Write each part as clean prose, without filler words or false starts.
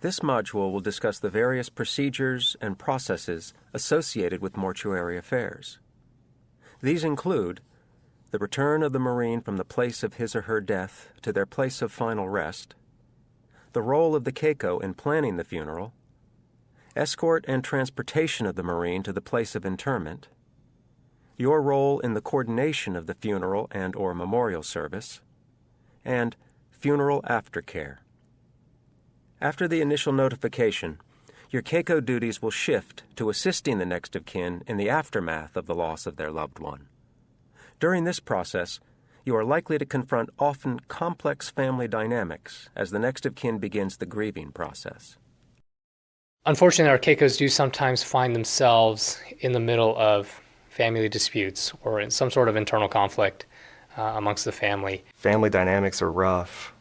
This module will discuss the various procedures and processes associated with mortuary affairs. These include the return of the Marine from the place of his or her death to their place of final rest, the role of the CACO in planning the funeral, escort and transportation of the Marine to the place of interment, your role in the coordination of the funeral and/or memorial service, and funeral aftercare. After the initial notification, your CACO duties will shift to assisting the next of kin in the aftermath of the loss of their loved one. During this process, you are likely to confront often complex family dynamics as the next of kin begins the grieving process. Unfortunately, our CACOs do sometimes find themselves in the middle of family disputes or in some sort of internal conflict amongst the family. Family dynamics are rough,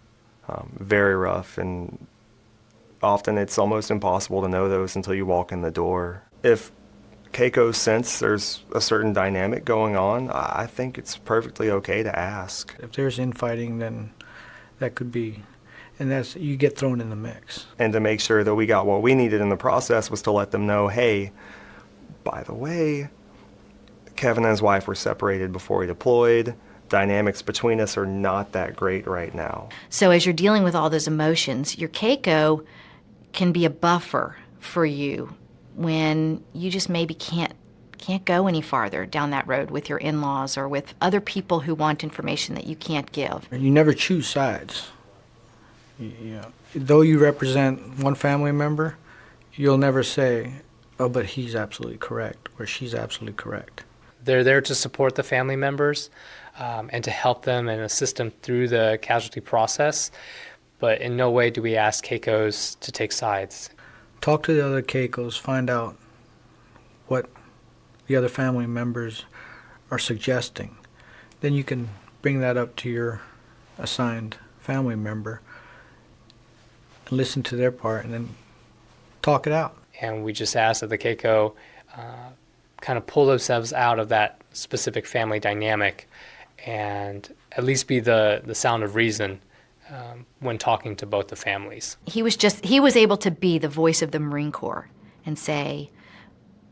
very rough, and often it's almost impossible to know those until you walk in the door. If CACOs sense there's a certain dynamic going on, I think it's perfectly okay to ask. If there's infighting, then that could be, and that's, you get thrown in the mix. And to make sure that we got what we needed in the process was to let them know, hey, by the way, Kevin and his wife were separated before he deployed. Dynamics between us are not that great right now. So as you're dealing with all those emotions, your CACO can be a buffer for you when you just maybe can't go any farther down that road with your in-laws or with other people who want information that you can't give. You never choose sides. Though you represent one family member, you'll never say, oh, but he's absolutely correct or she's absolutely correct. They're there to support the family members and to help them and assist them through the casualty process, but in no way do we ask CACOs to take sides. Talk to the other CACOs, find out what the other family members are suggesting. Then you can bring that up to your assigned family member and listen to their part and then talk it out. And we just ask that the CACO kind of pull themselves out of that specific family dynamic and at least be the sound of reason when talking to both the families. He was able to be the voice of the Marine Corps and say,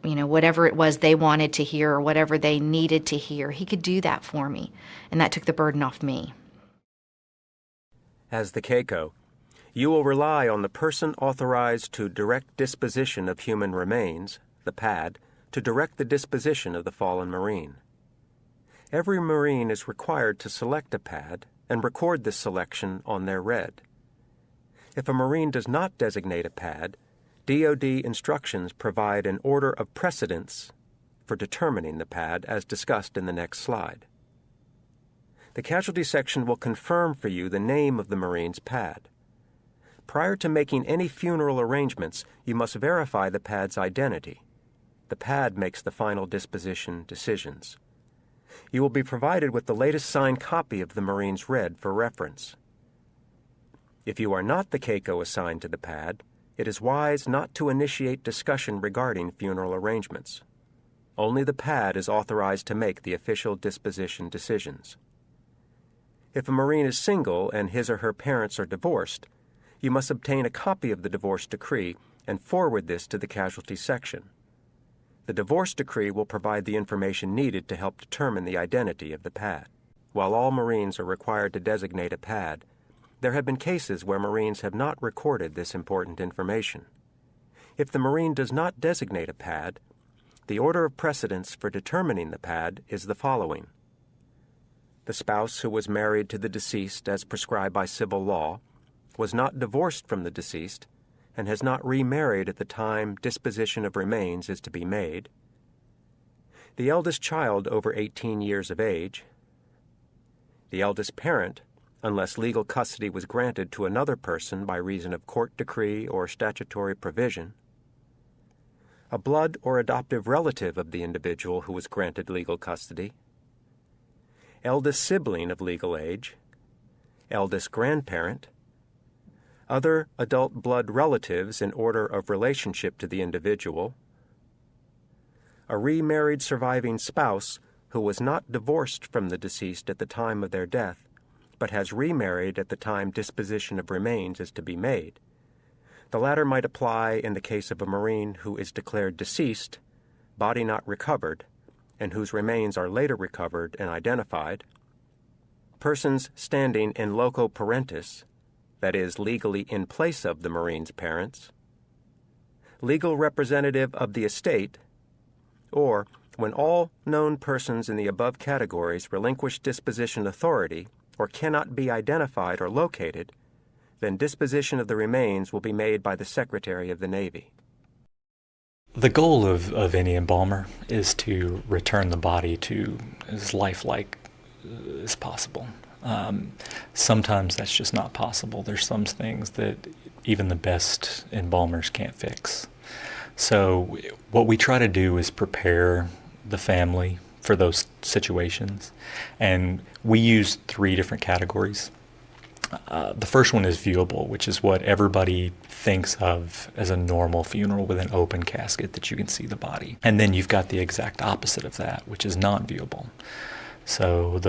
whatever it was they wanted to hear or whatever they needed to hear, he could do that for me. And that took the burden off me. As the CACO, you will rely on the person authorized to direct disposition of human remains, the PAD, to direct the disposition of the fallen Marine. Every Marine is required to select a PAD and record this selection on their red. If a Marine does not designate a PAD, DoD instructions provide an order of precedence for determining the PAD as discussed in the next slide. The casualty section will confirm for you the name of the Marine's PAD. Prior to making any funeral arrangements, you must verify the PAD's identity. The PAD makes the final disposition decisions. You will be provided with the latest signed copy of the Marine's red for reference. If you are not the CACO assigned to the PAD, it is wise not to initiate discussion regarding funeral arrangements. Only the PAD is authorized to make the official disposition decisions. If a Marine is single and his or her parents are divorced, you must obtain a copy of the divorce decree and forward this to the casualty section. The divorce decree will provide the information needed to help determine the identity of the PAD. While all Marines are required to designate a PAD, there have been cases where Marines have not recorded this important information. If the Marine does not designate a PAD, the order of precedence for determining the PAD is the following. The spouse who was married to the deceased as prescribed by civil law was not divorced from the deceased and has not remarried at the time disposition of remains is to be made. The eldest child over 18 years of age. The eldest parent, unless legal custody was granted to another person by reason of court decree or statutory provision. A blood or adoptive relative of the individual who was granted legal custody. Eldest sibling of legal age. Eldest grandparent. Other adult blood relatives in order of relationship to the individual, a remarried surviving spouse who was not divorced from the deceased at the time of their death, but has remarried at the time disposition of remains is to be made. The latter might apply in the case of a Marine who is declared deceased, body not recovered, and whose remains are later recovered and identified, persons standing in loco parentis, that is, legally in place of the Marine's parents, legal representative of the estate, or when all known persons in the above categories relinquish disposition authority or cannot be identified or located, then disposition of the remains will be made by the Secretary of the Navy. The goal of any embalmer is to return the body to as lifelike as possible. Sometimes that's just not possible. There's some things that even the best embalmers can't fix. So what we try to do is prepare the family for those situations, and we use 3 different categories. The first one is viewable, which is what everybody thinks of as a normal funeral with an open casket that you can see the body. And then you've got the exact opposite of that, which is non-viewable. So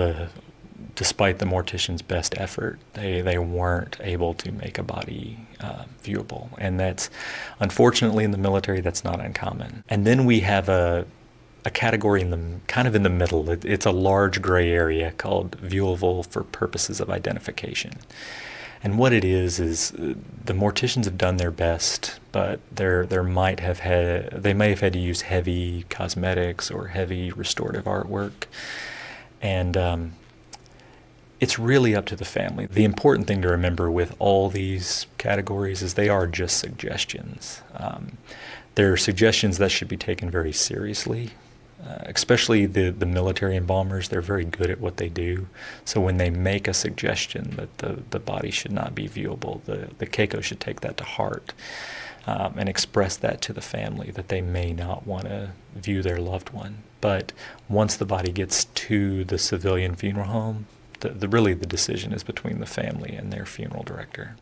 despite the mortician's best effort, they weren't able to make a body viewable. And that's, unfortunately, in the military, that's not uncommon. And then we have a category in the middle. It's a large gray area called viewable for purposes of identification. And what it is the morticians have done their best, but they may have had to use heavy cosmetics or heavy restorative artwork. And it's really up to the family. The important thing to remember with all these categories is they are just suggestions. They're suggestions that should be taken very seriously. Especially the military embalmers, they're very good at what they do. So when they make a suggestion that the body should not be viewable, the CACO should take that to heart and express that to the family, that they may not want to view their loved one. But once the body gets to the civilian funeral home, really the decision is between the family and their funeral director.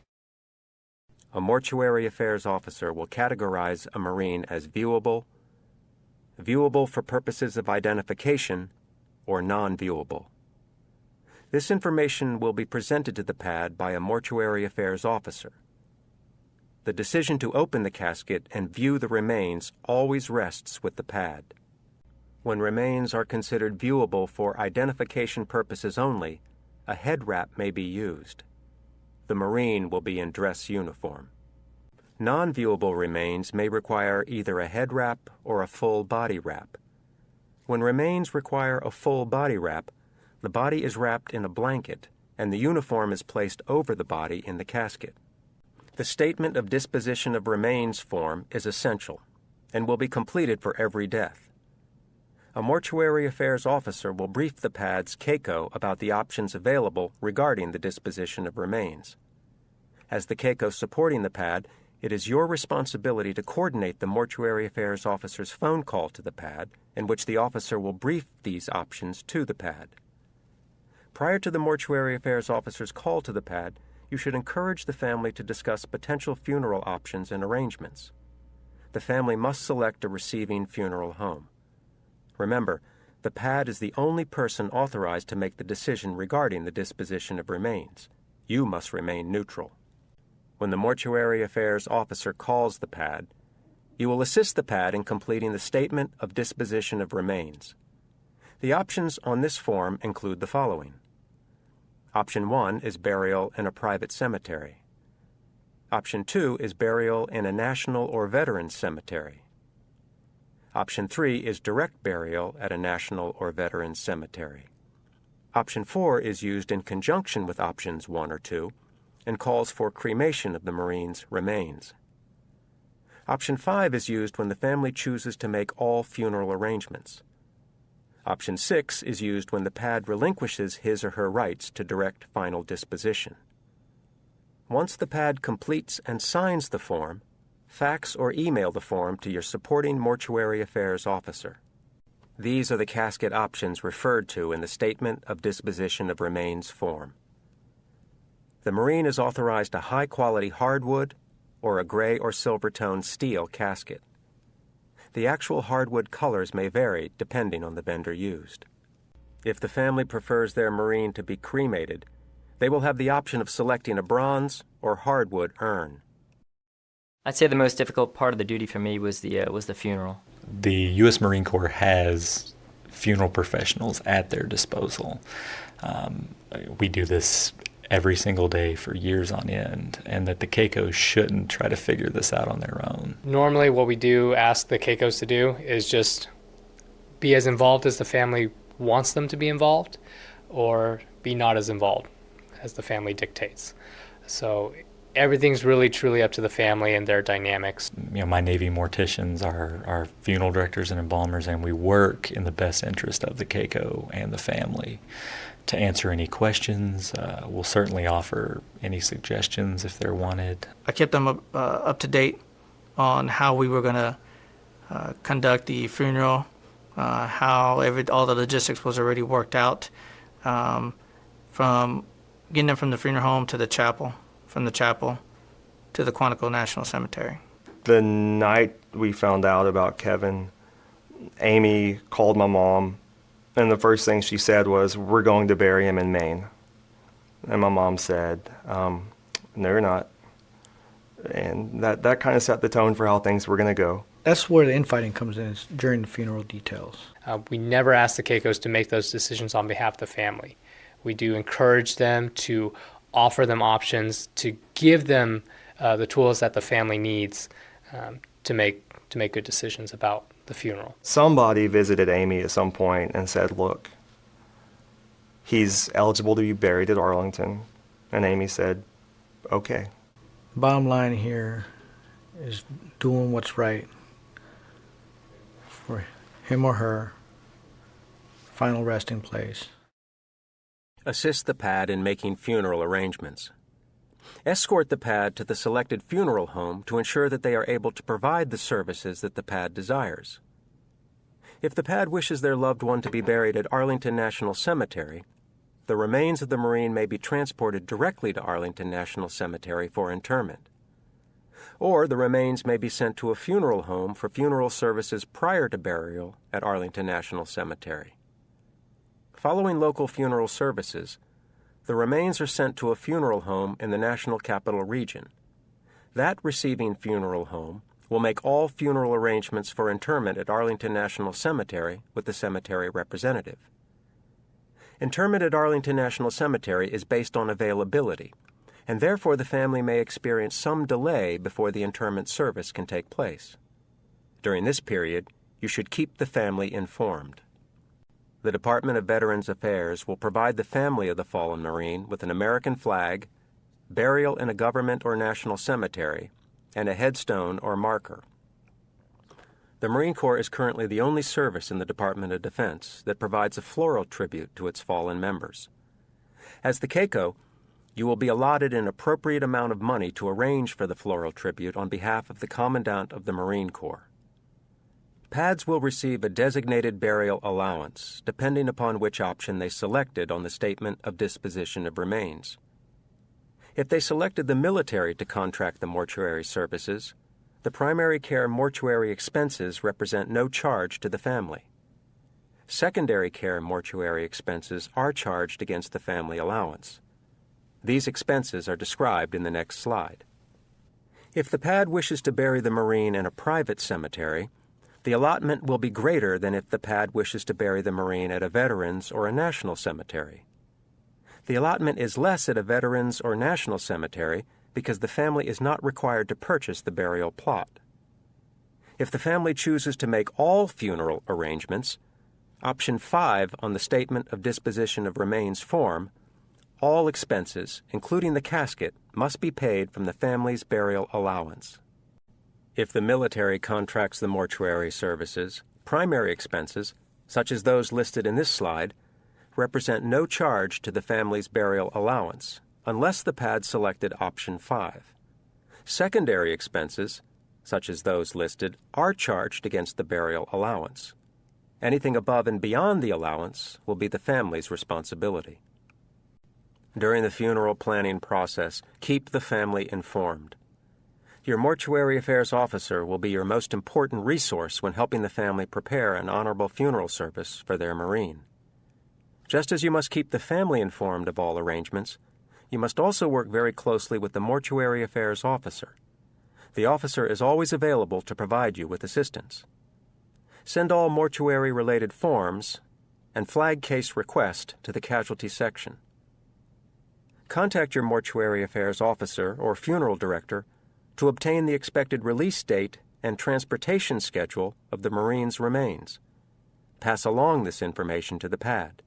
A mortuary affairs officer will categorize a Marine as viewable for purposes of identification, or non-viewable. This information will be presented to the PAD by a mortuary affairs officer. The decision to open the casket and view the remains always rests with the PAD. When remains are considered viewable for identification purposes only, a head wrap may be used. The Marine will be in dress uniform. Non-viewable remains may require either a head wrap or a full body wrap. When remains require a full body wrap, the body is wrapped in a blanket and the uniform is placed over the body in the casket. The Statement of Disposition of Remains form is essential and will be completed for every death. A mortuary affairs officer will brief the PAD's CACO about the options available regarding the disposition of remains. As the CACO supporting the PAD, it is your responsibility to coordinate the mortuary affairs officer's phone call to the PAD, in which the officer will brief these options to the PAD. Prior to the mortuary affairs officer's call to the PAD, you should encourage the family to discuss potential funeral options and arrangements. The family must select a receiving funeral home. Remember, the PAD is the only person authorized to make the decision regarding the disposition of remains. You must remain neutral. When the mortuary affairs officer calls the PAD, you will assist the PAD in completing the Statement of Disposition of Remains. The options on this form include the following. Option 1 is burial in a private cemetery. Option 2 is burial in a national or veterans cemetery. Option 3 is direct burial at a national or veterans cemetery. Option 4 is used in conjunction with options 1 or 2 and calls for cremation of the Marine's remains. Option 5 is used when the family chooses to make all funeral arrangements. Option 6 is used when the PAD relinquishes his or her rights to direct final disposition. Once the PAD completes and signs the form, fax or email the form to your supporting mortuary affairs officer. These are the casket options referred to in the Statement of Disposition of Remains form. The Marine is authorized a high-quality hardwood or a gray or silver-toned steel casket. The actual hardwood colors may vary depending on the vendor used. If the family prefers their Marine to be cremated, they will have the option of selecting a bronze or hardwood urn. I'd say the most difficult part of the duty for me was the funeral. The U.S. Marine Corps has funeral professionals at their disposal. We do this every single day for years on end, and that the CACOs shouldn't try to figure this out on their own. Normally what we do ask the CACOs to do is just be as involved as the family wants them to be involved, or be not as involved as the family dictates. So everything's really truly up to the family and their dynamics. My Navy morticians are funeral directors and embalmers, and we work in the best interest of the CACO and the family to answer any questions. We'll certainly offer any suggestions if they're wanted. I kept them up to date on how we were going to conduct the funeral, how all the logistics was already worked out, from getting them from the funeral home to the chapel, from the chapel to the Quantico National Cemetery. The night we found out about Kevin, Amy called my mom, and the first thing she said was, "We're going to bury him in Maine." And my mom said, "No, you're not." And that kind of set the tone for how things were going to go. That's where the infighting comes in, is during the funeral details. We never ask the CACOs to make those decisions on behalf of the family. We do encourage them to offer them options, to give them the tools that the family needs to make good decisions about the funeral. Somebody visited Amy at some point and said, "Look, he's eligible to be buried at Arlington." And Amy said, "Okay." Bottom line here is doing what's right for him or her final resting place. Assist the PAD in making funeral arrangements. Escort the PAD to the selected funeral home to ensure that they are able to provide the services that the PAD desires. If the PAD wishes their loved one to be buried at Arlington National Cemetery, the remains of the Marine may be transported directly to Arlington National Cemetery for interment. Or the remains may be sent to a funeral home for funeral services prior to burial at Arlington National Cemetery. Following local funeral services, the remains are sent to a funeral home in the National Capital Region. That receiving funeral home will make all funeral arrangements for interment at Arlington National Cemetery with the cemetery representative. Interment at Arlington National Cemetery is based on availability, and therefore the family may experience some delay before the interment service can take place. During this period, you should keep the family informed. The Department of Veterans Affairs will provide the family of the fallen Marine with an American flag, burial in a government or national cemetery, and a headstone or marker. The Marine Corps is currently the only service in the Department of Defense that provides a floral tribute to its fallen members. As the CACO, you will be allotted an appropriate amount of money to arrange for the floral tribute on behalf of the Commandant of the Marine Corps. PADs will receive a designated burial allowance, depending upon which option they selected on the Statement of Disposition of Remains. If they selected the military to contract the mortuary services, the primary care mortuary expenses represent no charge to the family. Secondary care mortuary expenses are charged against the family allowance. These expenses are described in the next slide. If the PAD wishes to bury the Marine in a private cemetery, the allotment will be greater than if the PAD wishes to bury the Marine at a veterans or a national cemetery. The allotment is less at a veterans or national cemetery because the family is not required to purchase the burial plot. If the family chooses to make all funeral arrangements, option 5 on the Statement of Disposition of Remains form, all expenses, including the casket, must be paid from the family's burial allowance. If the military contracts the mortuary services, primary expenses, such as those listed in this slide, represent no charge to the family's burial allowance, unless the PAD selected option 5. Secondary expenses, such as those listed, are charged against the burial allowance. Anything above and beyond the allowance will be the family's responsibility. During the funeral planning process, keep the family informed. Your mortuary affairs officer will be your most important resource when helping the family prepare an honorable funeral service for their Marine. Just as you must keep the family informed of all arrangements, you must also work very closely with the mortuary affairs officer. The officer is always available to provide you with assistance. Send all mortuary-related forms and flag case request to the casualty section. Contact your mortuary affairs officer or funeral director to obtain the expected release date and transportation schedule of the Marine's remains. Pass along this information to the PAD.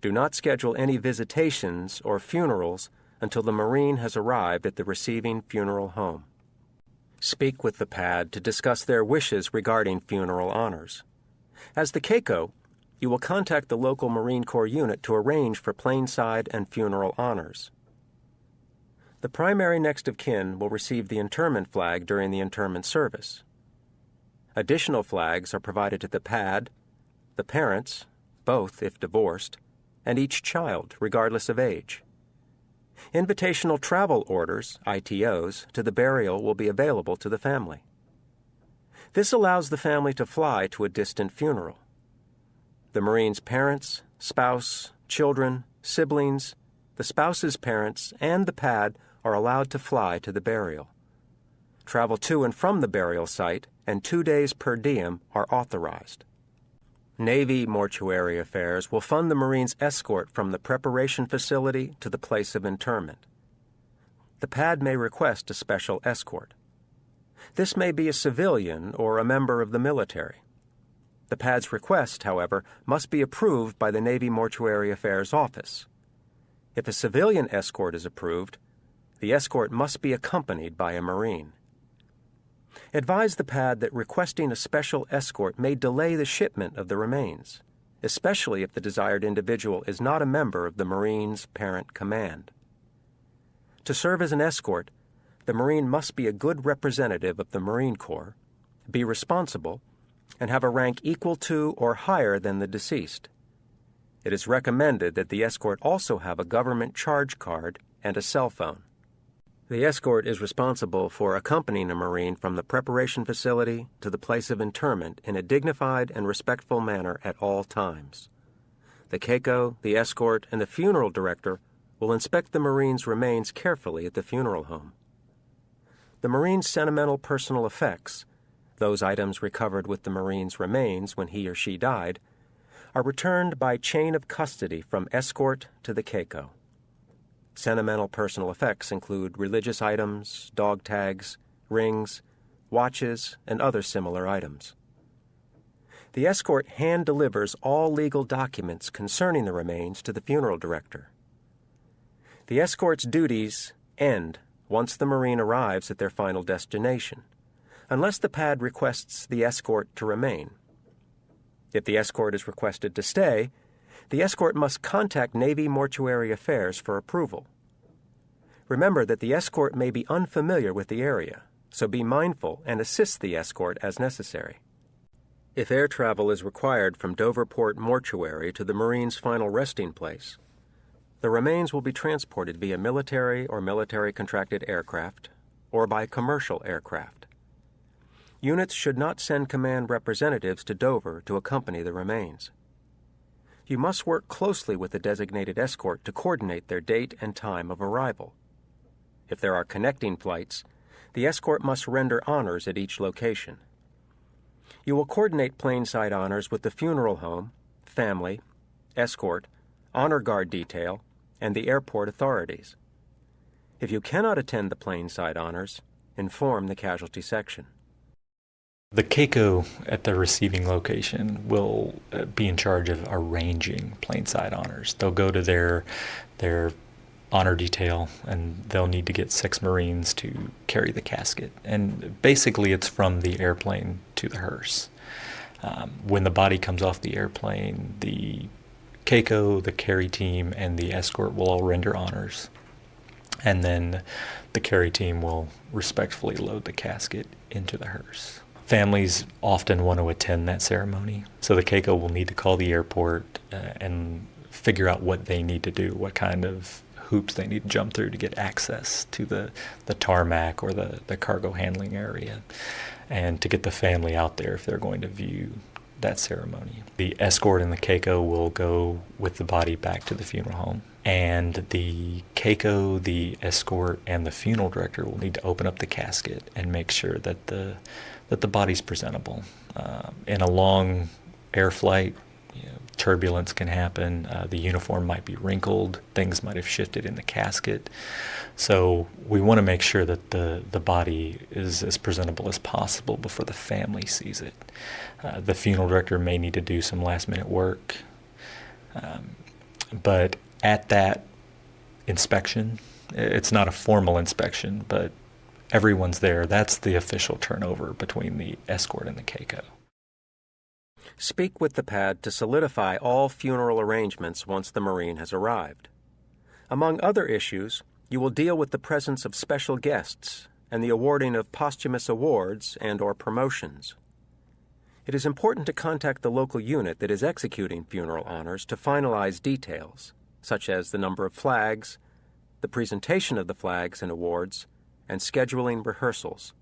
Do not schedule any visitations or funerals until the Marine has arrived at the receiving funeral home. Speak with the PAD to discuss their wishes regarding funeral honors. As the CACO, you will contact the local Marine Corps unit to arrange for plainside and funeral honors. The primary next of kin will receive the interment flag during the interment service. Additional flags are provided to the PAD, the parents, both if divorced, and each child, regardless of age. Invitational travel orders, ITOs, to the burial will be available to the family. This allows the family to fly to a distant funeral. The Marine's parents, spouse, children, siblings, the spouse's parents, and the PAD are allowed to fly to the burial. Travel to and from the burial site and 2 days per diem are authorized. Navy Mortuary Affairs will fund the Marine's escort from the preparation facility to the place of interment. The PAD may request a special escort. This may be a civilian or a member of the military. The PAD's request, however, must be approved by the Navy Mortuary Affairs Office. If a civilian escort is approved, the escort must be accompanied by a Marine. Advise the PAD that requesting a special escort may delay the shipment of the remains, especially if the desired individual is not a member of the Marine's parent command. To serve as an escort, the Marine must be a good representative of the Marine Corps, be responsible, and have a rank equal to or higher than the deceased. It is recommended that the escort also have a government charge card and a cell phone. The escort is responsible for accompanying a Marine from the preparation facility to the place of interment in a dignified and respectful manner at all times. The CACO, the escort, and the funeral director will inspect the Marine's remains carefully at the funeral home. The Marine's sentimental personal effects, those items recovered with the Marine's remains when he or she died, are returned by chain of custody from escort to the CACO. Sentimental personal effects include religious items, dog tags, rings, watches, and other similar items. The escort hand delivers all legal documents concerning the remains to the funeral director. The escort's duties end once the Marine arrives at their final destination, unless the PAD requests the escort to remain. If the escort is requested to stay, the escort must contact Navy Mortuary Affairs for approval. Remember that the escort may be unfamiliar with the area, so be mindful and assist the escort as necessary. If air travel is required from Doverport Mortuary to the Marine's final resting place, the remains will be transported via military or military-contracted aircraft or by commercial aircraft. Units should not send command representatives to Dover to accompany the remains. You must work closely with the designated escort to coordinate their date and time of arrival. If there are connecting flights, the escort must render honors at each location. You will coordinate plainside honors with the funeral home, family, escort, honor guard detail, and the airport authorities. If you cannot attend the plainside honors, inform the casualty section. The CACO at the receiving location will be in charge of arranging plainside honors. They'll go to their honor detail, and they'll need to get 6 Marines to carry the casket. And basically it's from the airplane to the hearse. When the body comes off the airplane, the CACO, the carry team, and the escort will all render honors. And then the carry team will respectfully load the casket into the hearse. Families often want to attend that ceremony, so the CACO will need to call the airport and figure out what they need to do, what kind of hoops they need to jump through to get access to the tarmac or the cargo handling area, and to get the family out there if they're going to view that ceremony. The escort and the CACO will go with the body back to the funeral home, And the CACO, the escort, and the funeral director will need to open up the casket and make sure that the body's presentable. In a long air flight, turbulence can happen. The uniform might be wrinkled. Things might have shifted in the casket. So we want to make sure that the body is as presentable as possible before the family sees it. The funeral director may need to do some last-minute work. But at that inspection, it's not a formal inspection, but everyone's there. That's the official turnover between the escort and the CACO. Speak with the PAD to solidify all funeral arrangements once the Marine has arrived. Among other issues, you will deal with the presence of special guests and the awarding of posthumous awards and/or promotions. It is important to contact the local unit that is executing funeral honors to finalize details, such as the number of flags, the presentation of the flags and awards, and scheduling rehearsals.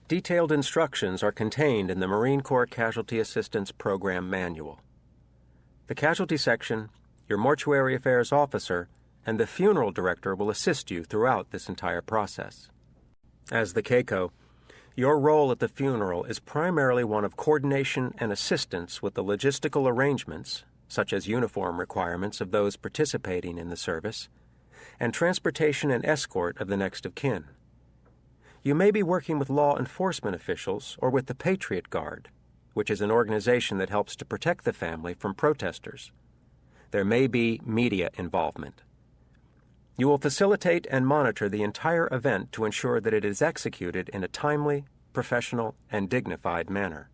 Detailed instructions are contained in the Marine Corps Casualty Assistance Program Manual. The Casualty Section, your Mortuary Affairs Officer, and the Funeral Director will assist you throughout this entire process. As the CACO, your role at the funeral is primarily one of coordination and assistance with the logistical arrangements, such as uniform requirements of those participating in the service, and transportation and escort of the next of kin. You may be working with law enforcement officials or with the Patriot Guard, which is an organization that helps to protect the family from protesters. There may be media involvement. You will facilitate and monitor the entire event to ensure that it is executed in a timely, professional, and dignified manner.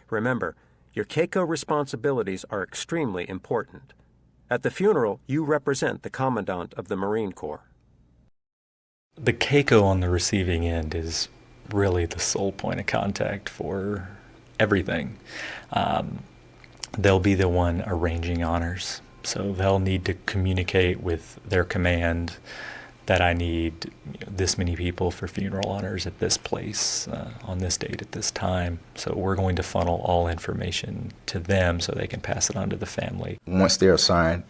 Remember, your CACO responsibilities are extremely important. At the funeral, you represent the Commandant of the Marine Corps. The CACO on the receiving end is really the sole point of contact for everything. They'll be the one arranging honors, so they'll need to communicate with their command that I need this many people for funeral honors at this place on this date at this time. So we're going to funnel all information to them so they can pass it on to the family. Once they're assigned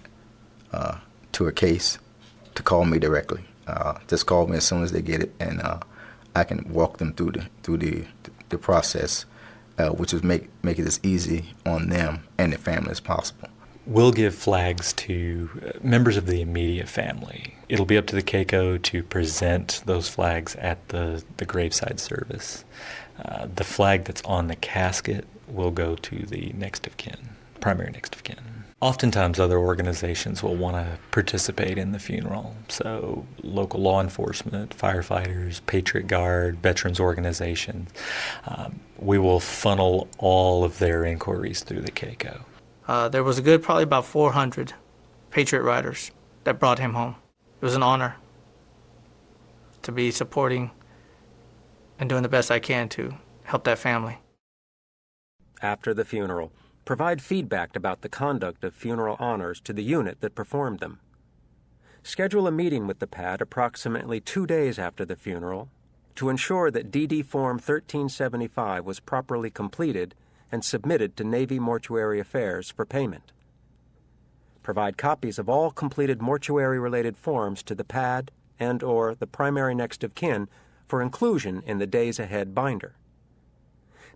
to a case, to call me directly. Just call me as soon as they get it, and I can walk them through the process, which would make it as easy on them and the family as possible. We'll give flags to members of the immediate family. It'll be up to the CACO to present those flags at the graveside service. The flag that's on the casket will go to the next of kin, primary next of kin. Oftentimes other organizations will want to participate in the funeral, so local law enforcement, firefighters, Patriot Guard, veterans organizations. We will funnel all of their inquiries through the CACO. There was probably about 400 Patriot Riders that brought him home. It was an honor to be supporting and doing the best I can to help that family. After the funeral, provide feedback about the conduct of funeral honors to the unit that performed them. Schedule a meeting with the PAD approximately 2 days after the funeral to ensure that DD Form 1375 was properly completed and submitted to Navy Mortuary Affairs for payment. Provide copies of all completed mortuary-related forms to the PAD and/or the primary next of kin for inclusion in the Days Ahead binder.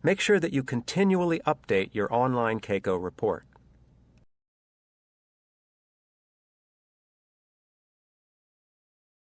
Make sure that you continually update your online CACO report.